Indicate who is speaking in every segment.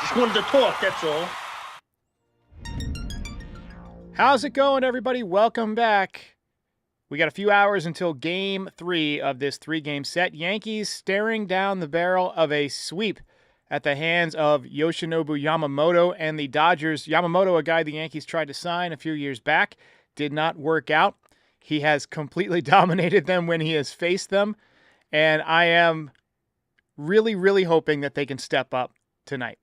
Speaker 1: Just wanted to talk, that's all.
Speaker 2: How's it going, everybody? Welcome back. We got a few hours until Game 3 of this 3-game set. Yankees staring down the barrel of a sweep at the hands of Yoshinobu Yamamoto and the Dodgers. Yamamoto, a guy the Yankees tried to sign a few years back, did not work out. He has completely dominated them when he has faced them, and I am really, really hoping that they can step up tonight.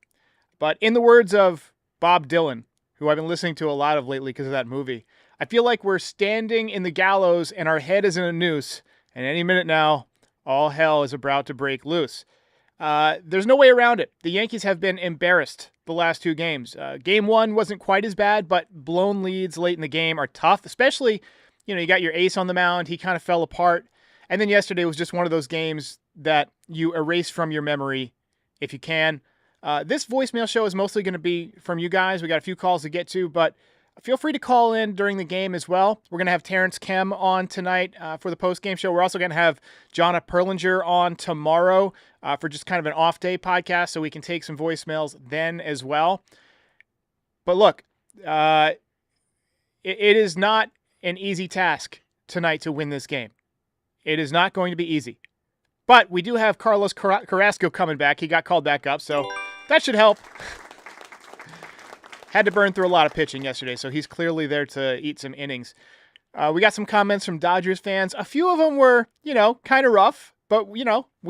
Speaker 2: But in the words of Bob Dylan, who I've been listening to a lot of lately because of that movie, I feel like we're standing in the gallows and our head is in a noose, and any minute now, all hell is about to break loose. There's no way around it. The Yankees have been embarrassed the last 2 games. Game 1 wasn't quite as bad, but blown leads late in the game are tough, especially, you got your ace on the mound. He kind of fell apart. And then yesterday was just one of those games that you erase from your memory if you can. This voicemail show is mostly going to be from you guys. We got a few calls to get to, but feel free to call in during the game as well. We're going to have Terrence Kem on tonight for the post-game show. We're also going to have Jonna Perlinger on tomorrow for just kind of an off-day podcast, so we can take some voicemails then as well. But look, it is not an easy task tonight to win this game. It is not going to be easy. But we do have Carlos Carrasco coming back. He got called back up, so that should help. Had to burn through a lot of pitching yesterday, so he's clearly there to eat some innings. We got some comments from Dodgers fans. A few of them were, kind of rough, but, we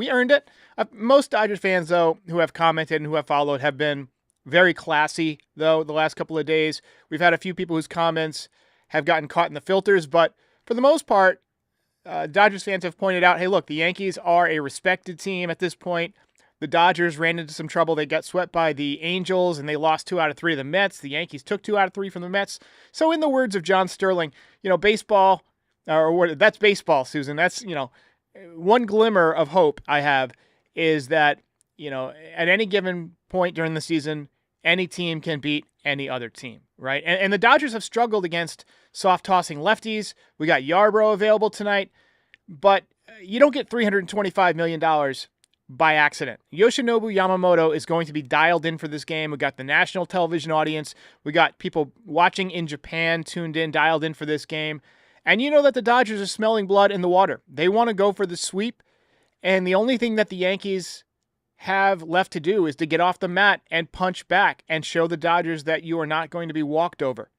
Speaker 2: earned it. Most Dodgers fans, though, who have commented and who have followed have been very classy, though, the last couple of days. We've had a few people whose comments have gotten caught in the filters, but for the most part, Dodgers fans have pointed out, hey, look, the Yankees are a respected team at this point. The Dodgers ran into some trouble. They got swept by the Angels, and they lost 2 out of 3 to the Mets. The Yankees took 2 out of 3 from the Mets. So in the words of John Sterling, baseball, that's baseball, Susan. That's, one glimmer of hope I have is that, at any given point during the season, any team can beat any other team, right? And the Dodgers have struggled against soft-tossing lefties. We got Yarbrough available tonight, but you don't get $325 million by accident. Yoshinobu Yamamoto is going to be dialed in for this game. We got the national television audience. We got people watching in Japan tuned in, dialed in for this game. And you know that the Dodgers are smelling blood in the water. They want to go for the sweep, and the only thing that the Yankees have left to do is to get off the mat and punch back and show the Dodgers that you are not going to be walked over.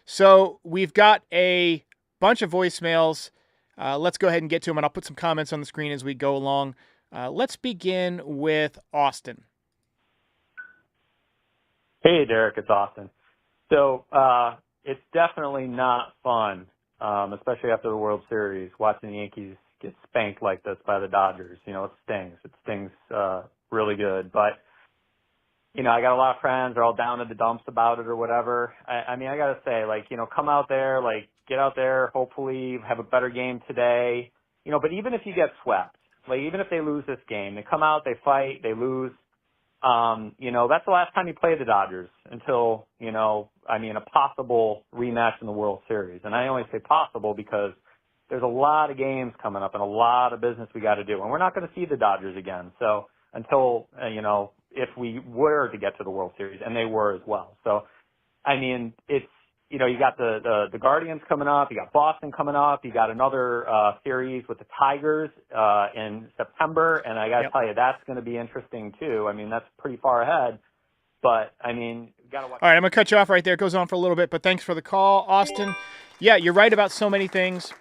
Speaker 2: So we've got a bunch of voicemails. Let's go ahead and get to them, and I'll put some comments on the screen as we go along. Let's begin with Austin.
Speaker 3: Hey, Derek, it's Austin. So it's definitely not fun, especially after the World Series, watching the Yankees get spanked like this by the Dodgers. It stings. It stings really good. But, I got a lot of friends. They're all down in the dumps about it or whatever. I got to say, come out there, get out there, hopefully have a better game today. But even if you get swept, even if they lose this game, they come out, they fight, they lose. That's the last time you play the Dodgers until, a possible rematch in the World Series. And I only say possible because there's a lot of games coming up and a lot of business we got to do. And we're not going to see the Dodgers again. So until, if we were to get to the World Series, and they were as well. So, it's, you got the Guardians coming up, you got Boston coming up, you got another series with the Tigers in September, and I got to tell you, that's going to be interesting too. That's pretty far ahead, but you got to watch.
Speaker 2: All right, I'm going to cut you off right there. It goes on for a little bit, but thanks for the call, Austin. Yeah, you're right about so many things.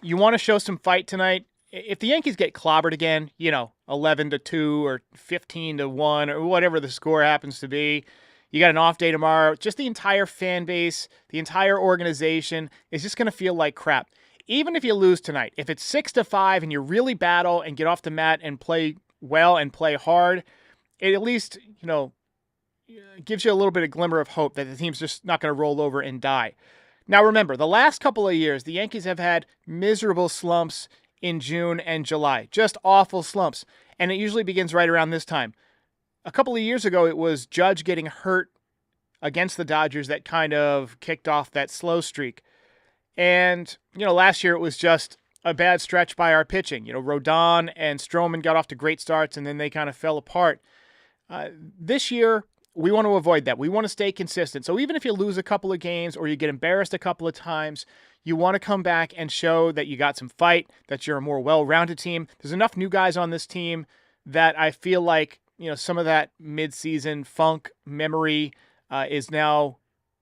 Speaker 2: You want to show some fight tonight. If the Yankees get clobbered again, 11-2 or 15-1 or whatever the score happens to be, you got an off day tomorrow. Just the entire fan base, the entire organization is just going to feel like crap. Even if you lose tonight, if it's 6-5 and you really battle and get off the mat and play well and play hard, it at least, gives you a little bit of glimmer of hope that the team's just not going to roll over and die. Now remember, the last couple of years, the Yankees have had miserable slumps in June and July. Just awful slumps. And it usually begins right around this time. A couple of years ago, it was Judge getting hurt against the Dodgers that kind of kicked off that slow streak. And, last year it was just a bad stretch by our pitching. Rodon and Stroman got off to great starts, and then they kind of fell apart. This year, we want to avoid that. We want to stay consistent. So even if you lose a couple of games or you get embarrassed a couple of times, you want to come back and show that you got some fight, that you're a more well-rounded team. There's enough new guys on this team that I feel like, some of that mid-season funk memory is now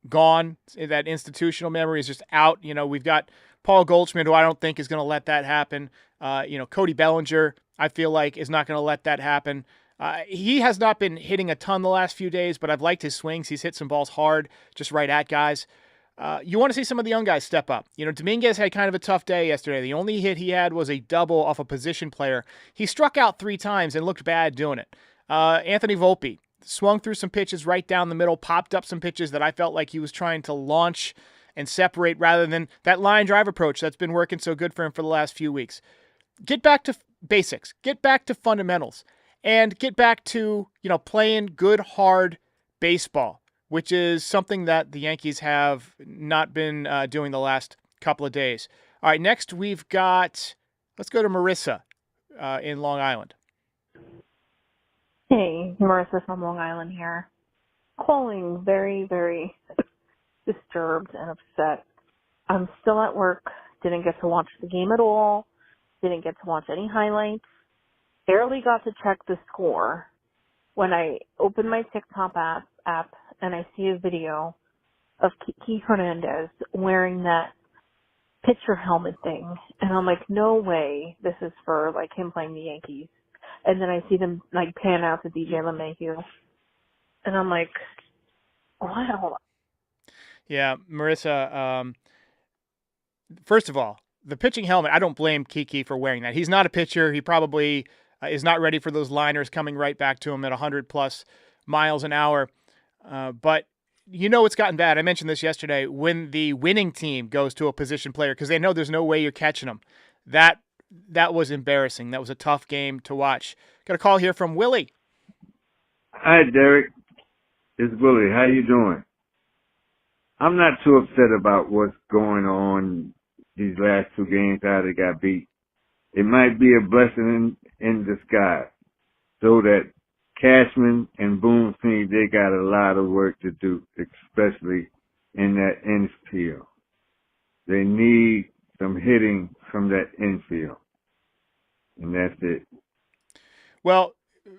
Speaker 2: gone. That institutional memory is just out. We've got Paul Goldschmidt, who I don't think is going to let that happen. Cody Bellinger, I feel like, is not going to let that happen. He has not been hitting a ton the last few days, but I've liked his swings. He's hit some balls hard, just right at guys. You want to see some of the young guys step up. Dominguez had kind of a tough day yesterday. The only hit he had was a double off a position player. He struck out 3 times and looked bad doing it. Anthony Volpe swung through some pitches right down the middle, popped up some pitches that I felt like he was trying to launch and separate rather than that line drive approach that's been working so good for him for the last few weeks. Get back to basics. Get back to fundamentals. And get back to, playing good, hard baseball, which is something that the Yankees have not been doing the last couple of days. All right, next let's go to Marissa in Long Island.
Speaker 1: Hey, Marissa from Long Island here. Calling very, very disturbed and upset. I'm still at work, didn't get to watch the game at all, didn't get to watch any highlights. Barely got to check the score when I open my TikTok app and I see a video of Kiki Hernandez wearing that pitcher helmet thing. And I'm like, no way this is for him playing the Yankees. And then I see them pan out to DJ LeMahieu. And I'm like, wow.
Speaker 2: Yeah, Marissa, first of all, the pitching helmet, I don't blame Kiki for wearing that. He's not a pitcher. He probably is not ready for those liners coming right back to him at 100+ miles an hour. But it's gotten bad. I mentioned this yesterday. When the winning team goes to a position player because they know there's no way you're catching them, that was embarrassing. That was a tough game to watch. Got a call here from Willie.
Speaker 4: Hi, Derek. It's Willie. How you doing? I'm not too upset about what's going on these last 2 games, how they got beat. It might be a blessing in disguise, so that Cashman and Boone's team, they got a lot of work to do, especially in that infield. They need some hitting from that infield, and that's it.
Speaker 2: Well,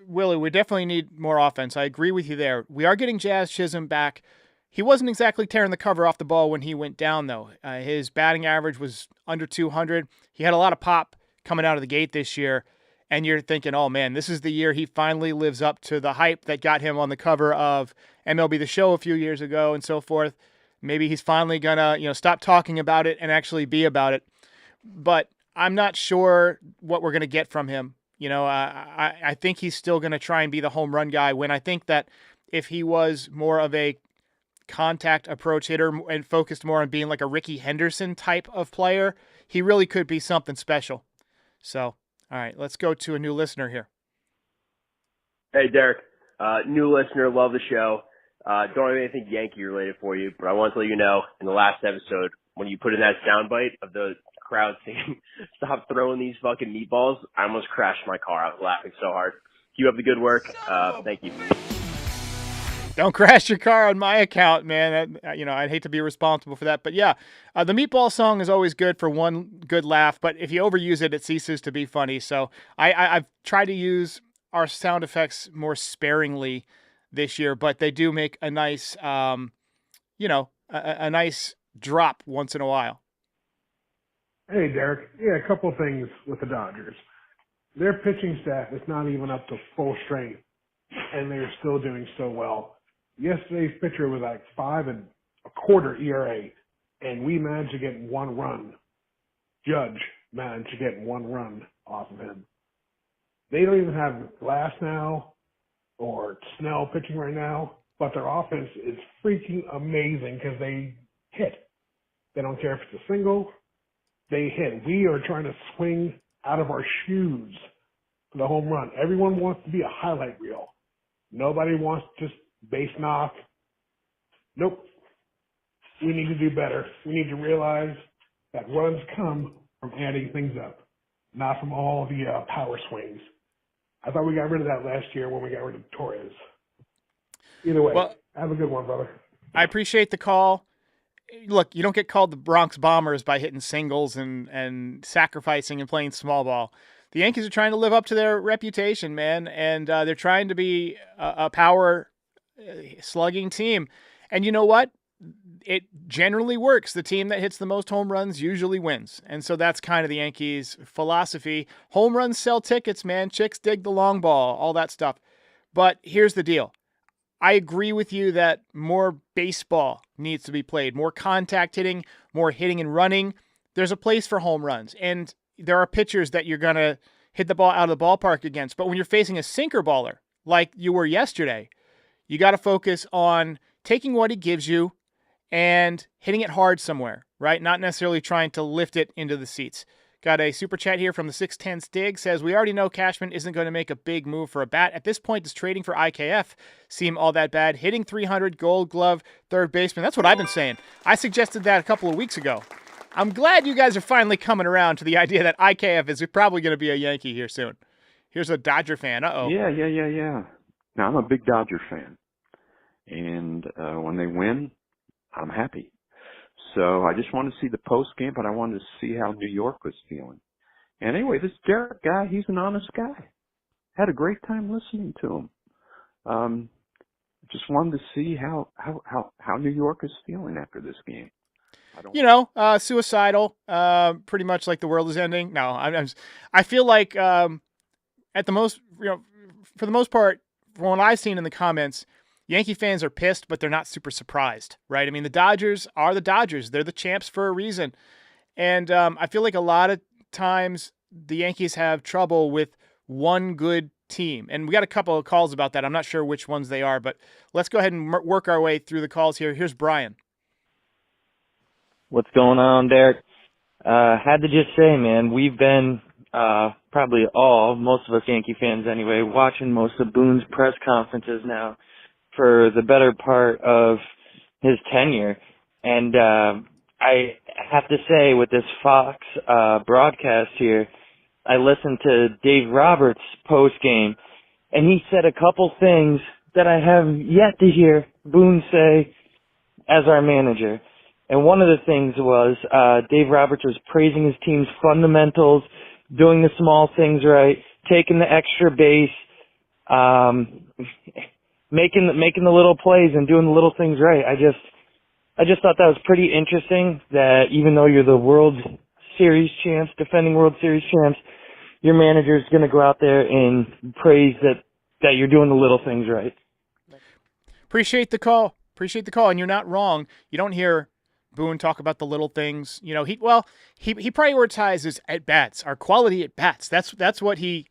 Speaker 2: Willie, we definitely need more offense. I agree with you there. We are getting Jazz Chisholm back. He wasn't exactly tearing the cover off the ball when he went down, though. His batting average was under 200. He had a lot of pop coming out of the gate this year, and you're thinking, oh, man, this is the year he finally lives up to the hype that got him on the cover of MLB The Show a few years ago and so forth. Maybe he's finally going to stop talking about it and actually be about it. But I'm not sure what we're going to get from him. I think he's still going to try and be the home run guy, when I think that if he was more of a contact approach hitter and focused more on being like a Ricky Henderson type of player, he really could be something special. So, all right, let's go to a new listener here.
Speaker 5: Hey, Derek. New listener, love the show. Don't have anything Yankee related for you, but I want to let you know, in the last episode, when you put in that soundbite of the crowd saying, "Stop throwing these fucking meatballs," I almost crashed my car. I was laughing so hard. Keep up the good work. Thank you.
Speaker 2: Don't crash your car on my account, man. I'd hate to be responsible for that. But yeah, the meatball song is always good for one good laugh, but if you overuse it, it ceases to be funny. So I've tried to use our sound effects more sparingly this year, but they do make a nice, a nice drop once in a while.
Speaker 6: Hey, Derek. Yeah, a couple of things with the Dodgers. Their pitching staff is not even up to full strength, and they're still doing so well. Yesterday's pitcher was 5.25 ERA, and we managed to get 1 run. Judge managed to get 1 run off of him. They don't even have Glass now or Snell pitching right now, but their offense is freaking amazing because they hit. They don't care if it's a single. They hit. We are trying to swing out of our shoes for the home run. Everyone wants to be a highlight reel. Nobody wants just base knock. Nope. We need to do better. We need to realize that runs come from adding things up, not from all the power swings. I thought we got rid of that last year when we got rid of Torres. Either way,
Speaker 2: Well,
Speaker 6: have a good one, brother.
Speaker 2: I appreciate the call. Look, you don't get called the Bronx Bombers by hitting singles and sacrificing and playing small ball. The Yankees are trying to live up to their reputation, man, and they're trying to be a power slugging team. And you know what? It generally works. The team that hits the most home runs usually wins. And so that's kind of the Yankees' philosophy. Home runs sell tickets, man. Chicks dig the long ball, all that stuff. But here's the deal. I agree with you that more baseball needs to be played, more contact hitting, more hitting and running. There's a place for home runs, and there are pitchers that you're going to hit the ball out of the ballpark against. But when you're facing a sinker baller like you were yesterday, you got to focus on taking what he gives you and hitting it hard somewhere, right? Not necessarily trying to lift it into the seats. Got a super chat here from the 610 Stig. Says, we already know Cashman isn't going to make a big move for a bat. At this point, does trading for IKF seem all that bad? Hitting 300, Gold Glove, third baseman. That's what I've been saying. I suggested that a couple of weeks ago. I'm glad you guys are finally coming around to the idea that IKF is probably going to be a Yankee here soon. Here's a Dodger fan. Uh-oh.
Speaker 7: Yeah. Now, I'm a big Dodger fan. And when they win, I'm happy. So I just wanted to see the post game, but I wanted to see how New York was feeling. And anyway, this Derek guy, he's an honest guy. Had a great time listening to him. Just wanted to see how New York is feeling after this game.
Speaker 2: Suicidal, pretty much like the world is ending. No, I feel like for the most part, from what I've seen in the comments, Yankee fans are pissed, but they're not super surprised, right? I mean, the Dodgers are the Dodgers. They're the champs for a reason. And I feel like a lot of times the Yankees have trouble with one good team. And we got a couple of calls about that. I'm not sure which ones they are, but let's go ahead and work our way through the calls here. Here's Brian.
Speaker 8: What's going on, Derek? Had to just say, man, we've been probably most of us Yankee fans anyway, watching most of Boone's press conferences now for the better part of his tenure. And I have to say, with this Fox broadcast here, I listened to Dave Roberts' post-game, and he said a couple things that I have yet to hear Boone say as our manager. And one of the things was Dave Roberts was praising his team's fundamentals, doing the small things right, taking the extra base, making the little plays and doing the little things right. I just thought that was pretty interesting, that even though you're the World Series champs, defending World Series champs, your manager's going to go out there and praise that you're doing the little things right.
Speaker 2: Appreciate the call. And you're not wrong. You don't hear Boone talk about the little things. You know, he prioritizes at bats, our quality at bats. That's what he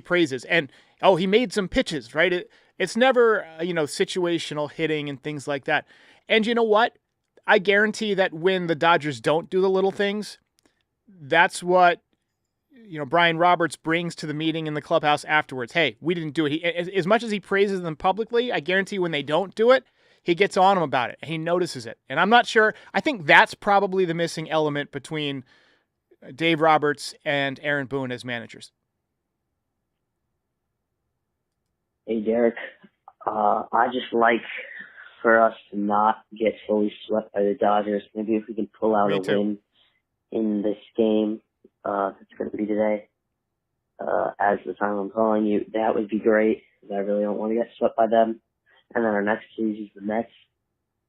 Speaker 2: praises. And he made some pitches, right? It's never situational hitting and things like that. And you know what? I guarantee that when the Dodgers don't do the little things, that's what Brian Roberts brings to the meeting in the clubhouse afterwards. Hey, we didn't do it. As much as he praises them publicly, I guarantee when they don't do it, he gets on them about it, and he notices it. And I'm not sure. I think that's probably the missing element between Dave Roberts and Aaron Boone as managers.
Speaker 9: Hey, Derek. I just like for us to not get fully swept by the Dodgers. Maybe if we can pull out a win in this game that's going to be today, as the time I'm calling you, that would be great. I really don't want to get swept by them. And then our next series is the Mets.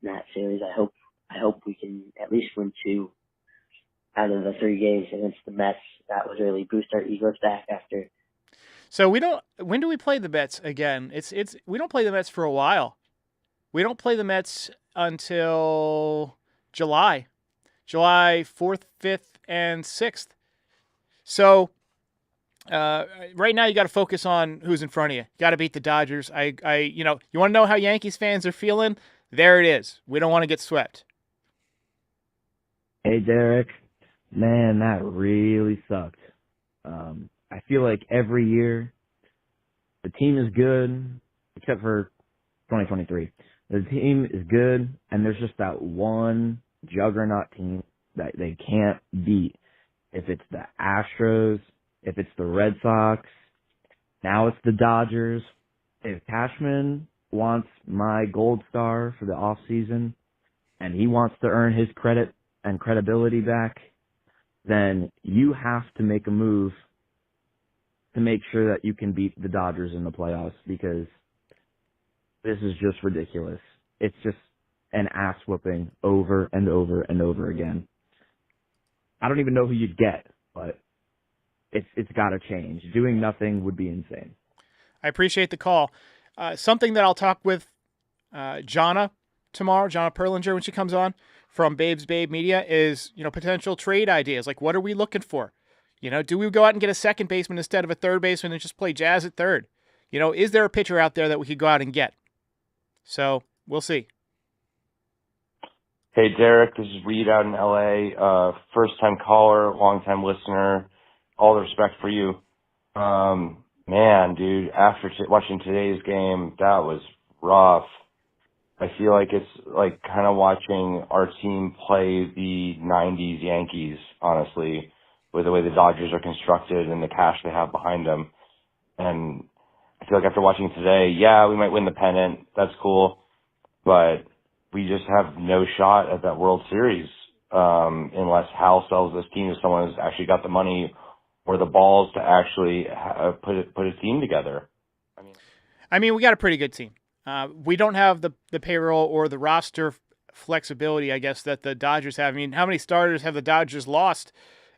Speaker 9: In that series, I hope we can at least win 2 out of the 3 games against the Mets. That would really boost our egos back after.
Speaker 2: So when do we play the Mets again? We don't play the Mets for a while. We don't play the Mets until July 4th, 5th, and 6th. So right now you got to focus on who's in front of you. You got to beat the Dodgers. You want to know how Yankees fans are feeling? There it is. We don't want to get swept.
Speaker 10: Hey, Derek. Man, that really sucked. I feel like every year the team is good, except for 2023. The team is good, and there's just that one juggernaut team that they can't beat. If it's the Astros, if it's the Red Sox, now it's the Dodgers. If Cashman wants my gold star for the off season, and he wants to earn his credit and credibility back, then you have to make a move to make sure that you can beat the Dodgers in the playoffs, because this is just ridiculous. It's just an ass whooping over and over and over again. I don't even know who you'd get, but it's got to change. Doing nothing would be insane.
Speaker 2: I appreciate the call. Something that I'll talk with Jonna tomorrow, Jonna Perlinger, when she comes on from Babes Babe Media, is, potential trade ideas. Like, what are we looking for? Do we go out and get a second baseman instead of a third baseman and just play Jazz at third? Is there a pitcher out there that we could go out and get? So we'll see.
Speaker 11: Hey, Derek, this is Reed out in LA. First-time caller, long-time listener. All the respect for you. Man, dude, after watching today's game, that was rough. I feel like it's like kind of watching our team play the 90s Yankees, honestly, with the way the Dodgers are constructed and the cash they have behind them. And I feel like after watching today, yeah, we might win the pennant. That's cool. But we just have no shot at that World Series unless Hal sells this team to someone who's actually got the money or the balls to actually put a team together.
Speaker 2: I mean, we got a pretty good team. We don't have the payroll or the roster flexibility, I guess, that the Dodgers have. I mean, how many starters have the Dodgers lost?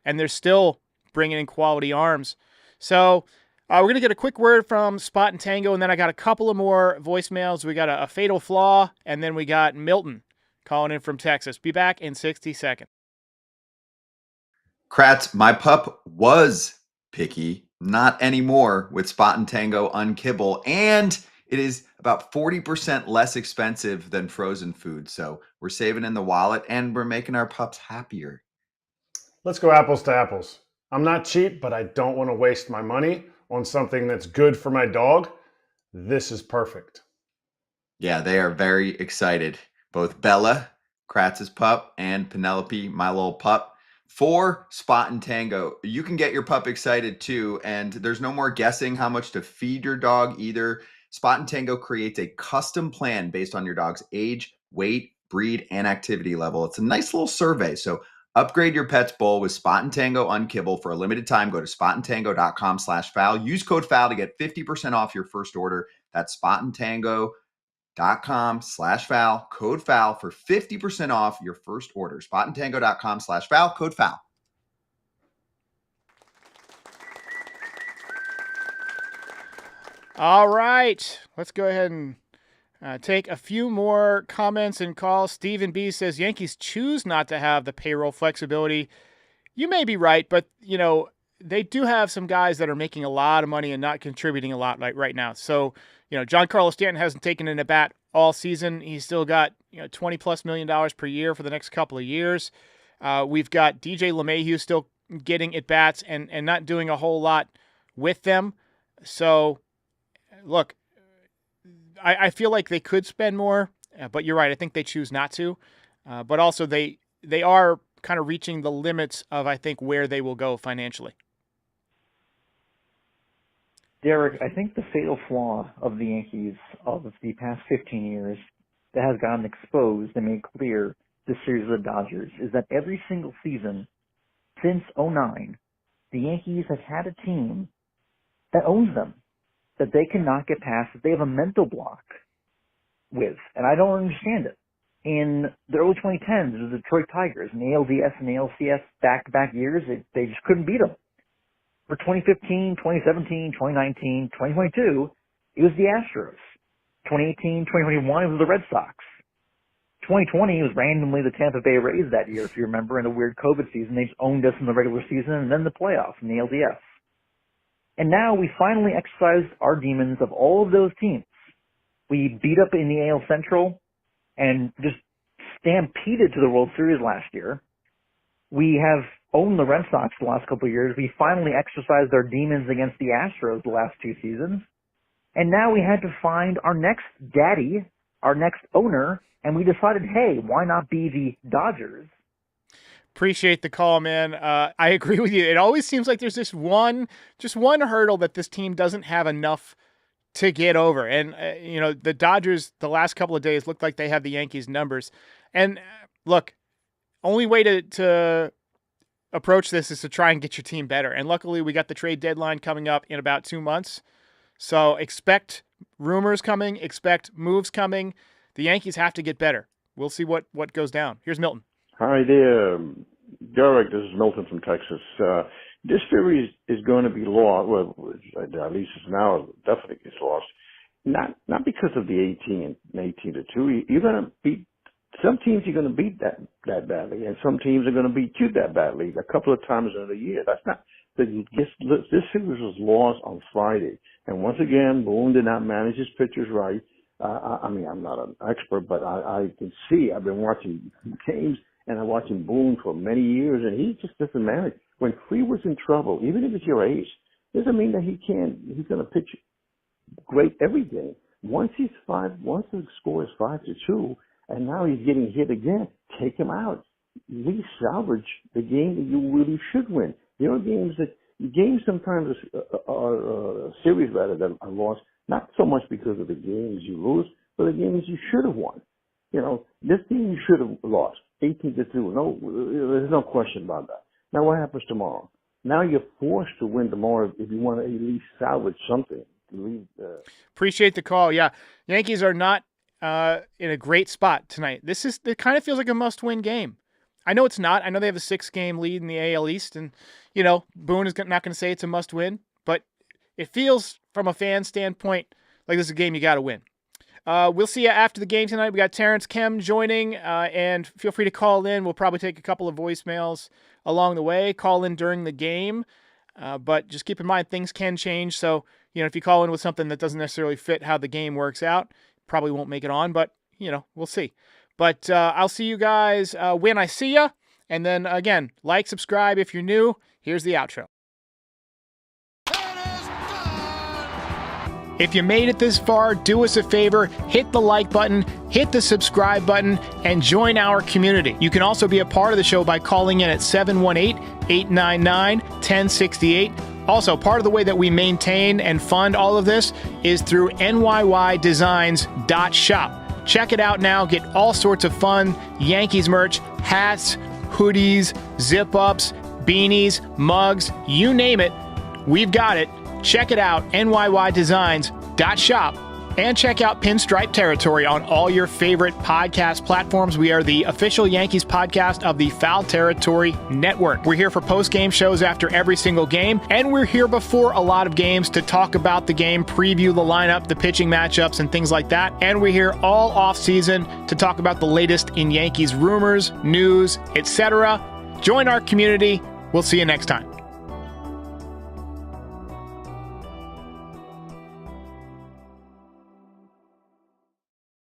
Speaker 2: And they're still bringing in quality arms. So we're going to get a quick word from Spot and Tango, and then I got a couple of more voicemails. We got a fatal flaw, and then we got Milton calling in from Texas. Be back in 60 seconds.
Speaker 12: Kratz, my pup was picky, not anymore with Spot and Tango Unkibble, and it is about 40% less expensive than frozen food. So we're saving in the wallet and we're making our pups happier.
Speaker 13: Let's go apples to apples. I'm not cheap, but I don't want to waste my money on something that's good for my dog. This is perfect.
Speaker 12: Yeah, they are very excited. Both Bella, Kratz's pup, and Penelope, my little pup, for Spot and Tango. You can get your pup excited too, and there's no more guessing how much to feed your dog either. Spot and Tango creates a custom plan based on your dog's age, weight, breed, and activity level. It's a nice little survey, so upgrade your pet's bowl with Spot and Tango Unkibble for a limited time. Go to spotandtango.com/foul. Use code FOUL to get 50% off your first order. That's spotandtango.com/foul. Code FOUL for 50% off your first order. Spotandtango.com/foul. Code FOUL.
Speaker 2: All right. Let's go ahead and take a few more comments and calls. Stephen B says Yankees choose not to have the payroll flexibility. You may be right, but, they do have some guys that are making a lot of money and not contributing a lot right now. So, Giancarlo Stanton hasn't taken an at-bat all season. He's still got, $20+ million per year for the next couple of years. We've got DJ LeMahieu still getting at-bats and not doing a whole lot with them. So, look, I feel like they could spend more, but you're right. I think they choose not to. But also they are kind of reaching the limits of, I think, where they will go financially.
Speaker 14: Derek, I think the fatal flaw of the Yankees of the past 15 years that has gotten exposed and made clear this series of the Dodgers is that every single season since 2009, the Yankees have had a team that owns them, that they cannot get past, that they have a mental block with, and I don't understand it. In the early 2010s, it was the Detroit Tigers, and the ALDS and the ALCS back-to-back years, they just couldn't beat them. For 2015, 2017, 2019, 2022, it was the Astros. 2018, 2021, it was the Red Sox. 2020 was randomly the Tampa Bay Rays that year, if you remember, in a weird COVID season. They just owned us in the regular season and then the playoffs in the LDS. And now we finally exercised our demons of all of those teams. We beat up in the AL Central and just stampeded to the World Series last year. We have owned the Red Sox the last couple of years. We finally exercised our demons against the Astros the last two seasons. And now we had to find our next daddy, our next owner, and we decided, hey, why not be the Dodgers?
Speaker 2: Appreciate the call, man. I agree with you. It always seems like there's just one hurdle that this team doesn't have enough to get over. And, the Dodgers, the last couple of days, looked like they have the Yankees numbers. And look, only way to approach this is to try and get your team better. And luckily, we got the trade deadline coming up in about 2 months. So expect rumors coming, expect moves coming. The Yankees have to get better. We'll see what goes down. Here's Milton.
Speaker 15: Hi there, Derek. This is Milton from Texas. This series is going to be lost. Well, at least it's now definitely gets lost. Not because of the 18-2. You're going to beat some teams. You're going to beat that badly, and some teams are going to beat you that badly a couple of times in a year. That's not. This series was lost on Friday, and once again, Boone did not manage his pitchers right. I'm not an expert, but I can see. I've been watching games, and I'm watching Boone for many years, and he just doesn't manage. When Freeman's in trouble, even if it's your ace, doesn't mean that he's going to pitch great every game. Once the score is 5-2, and now he's getting hit again, take him out. We salvage the game that you really should win. There are games sometimes are series rather than are lost, not so much because of the games you lose, but the games you should have won. This game you should have lost, 18-2. No, there's no question about that. Now what happens tomorrow? Now you're forced to win tomorrow if you want to at least salvage something.
Speaker 2: Appreciate the call. Yeah, Yankees are not in a great spot tonight. It kind of feels like a must-win game. I know it's not. I know they have a 6-game lead in the AL East, and Boone is not going to say it's a must-win, but it feels from a fan standpoint like this is a game you got to win. We'll see you after the game tonight. We got Terrence Kem joining, and feel free to call in. We'll probably take a couple of voicemails along the way. Call in during the game, but just keep in mind things can change. So, if you call in with something that doesn't necessarily fit how the game works out, probably won't make it on, but, we'll see. But I'll see you guys when I see ya. And then, again, like, subscribe if you're new. Here's the outro. If you made it this far, do us a favor, hit the like button, hit the subscribe button, and join our community. You can also be a part of the show by calling in at 718-899-1068. Also, part of the way that we maintain and fund all of this is through NYYDesigns.shop. Check it out now. Get all sorts of fun Yankees merch, hats, hoodies, zip-ups, beanies, mugs, you name it. We've got it. Check it out, NYYDesigns.shop. And check out Pinstripe Territory on all your favorite podcast platforms. We are the official Yankees podcast of the Foul Territory Network. We're here for post-game shows after every single game, and we're here before a lot of games to talk about the game, preview the lineup, the pitching matchups, and things like that. And we're here all off-season to talk about the latest in Yankees rumors, news, etc. Join our community. We'll see you next time.